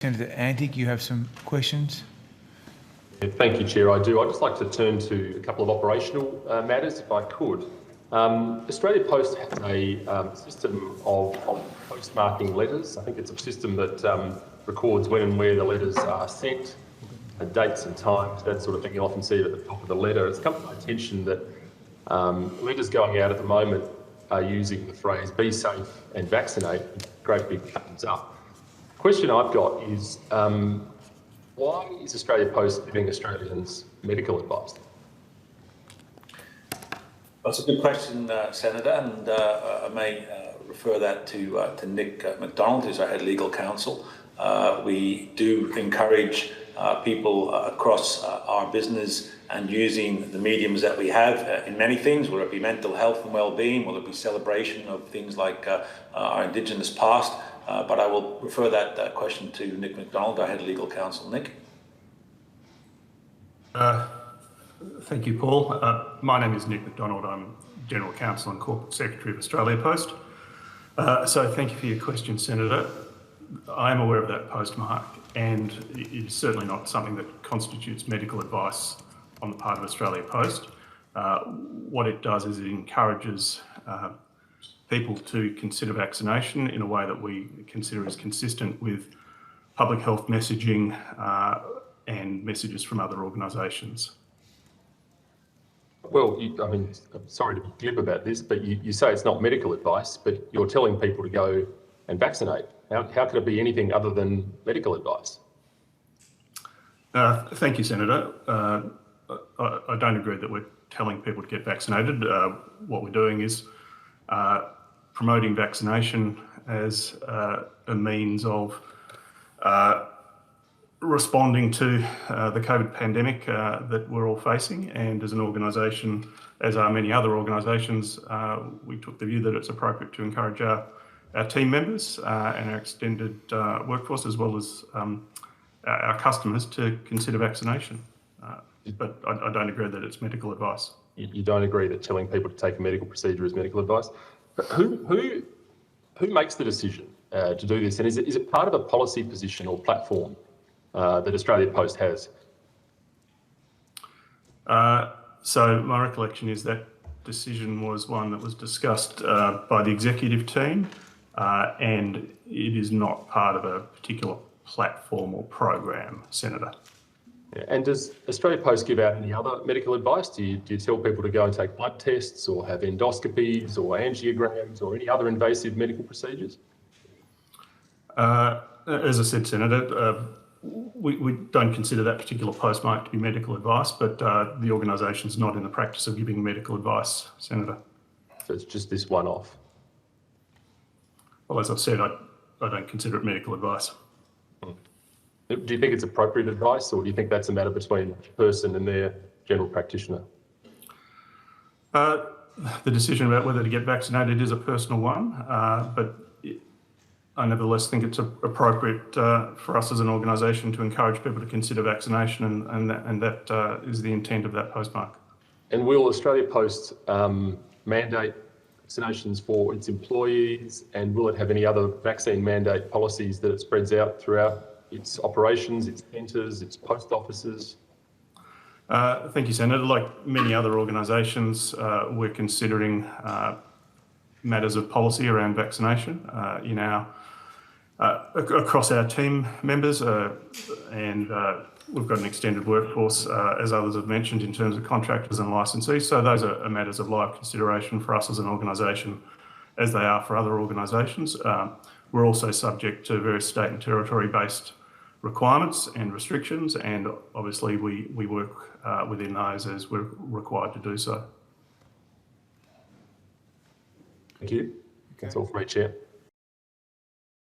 Senator Antic, you have some questions? Thank you, Chair. I do. I'd just like to turn to a couple of operational matters, if I could. Australia Post has a system of postmarking letters. I think it's a system that records when and where the letters are sent, dates and times, that sort of thing. You often see it at the top of the letter. It's come to my attention that letters going out at the moment are using the phrase "be safe and vaccinate," great big thumbs up. The question I've got is, why is Australia Post giving Australians medical advice? That's a good question, Senator, and I may refer that to Nick MacDonald, who's our head legal counsel. We do encourage people across our business and using the mediums that we have in many things, whether it be mental health and well-being, whether it be celebration of things like our Indigenous past. But I will refer that question to Nick MacDonald, our head legal counsel. Nick? Thank you, Paul. My name is Nick MacDonald. I'm General Counsel and Corporate Secretary of Australia Post. So thank you for your question, Senator. I am aware of that postmark, and it is certainly not something that constitutes medical advice on the part of Australia Post. What it does is it encourages people to consider vaccination in a way that we consider is consistent with public health messaging and messages from other organisations. Well, I'm sorry to be glib about this, but you say it's not medical advice, but you're telling people to go and vaccinate. How could it be anything other than medical advice? Thank you, Senator. I don't agree that we're telling people to get vaccinated. What we're doing is promoting vaccination as a means of responding to the COVID pandemic that we're all facing, and as an organisation, as are many other organisations, we took the view that it's appropriate to encourage our team members and our extended workforce, as well as our customers, to consider vaccination. But I don't agree that it's medical advice. You don't agree that telling people to take a medical procedure is medical advice? But who makes the decision to do this? And is it part of a policy position or platform that Australia Post has? So my recollection is that decision was one that was discussed by the executive team, and it is not part of a particular platform or program, Senator. Yeah. And does Australia Post give out any other medical advice? Do you tell people to go and take blood tests or have endoscopies or angiograms or any other invasive medical procedures? As I said, Senator, we don't consider that particular postmark to be medical advice, but the organisation's not in the practice of giving medical advice, Senator. So it's just this one-off? Well, as I've said, I don't consider it medical advice. Do you think it's appropriate advice, or do you think that's a matter between a person and their general practitioner? The decision about whether to get vaccinated is a personal one, but I nevertheless think it's appropriate for us as an organisation to encourage people to consider vaccination, and that is the intent of that postmark. And will Australia Post mandate vaccinations for its employees, and will it have any other vaccine mandate policies that it spreads out throughout its operations, its centres, its post offices? Thank you, Senator. Like many other organisations, we're considering matters of policy around vaccination across our team members, and we've got an extended workforce, as others have mentioned, in terms of contractors and licensees. So those are matters of live consideration for us as an organisation, as they are for other organisations. We're also subject to various state and territory-based requirements and restrictions, and obviously we work within those as we're required to do so. Thank you. That's all from me, Chair.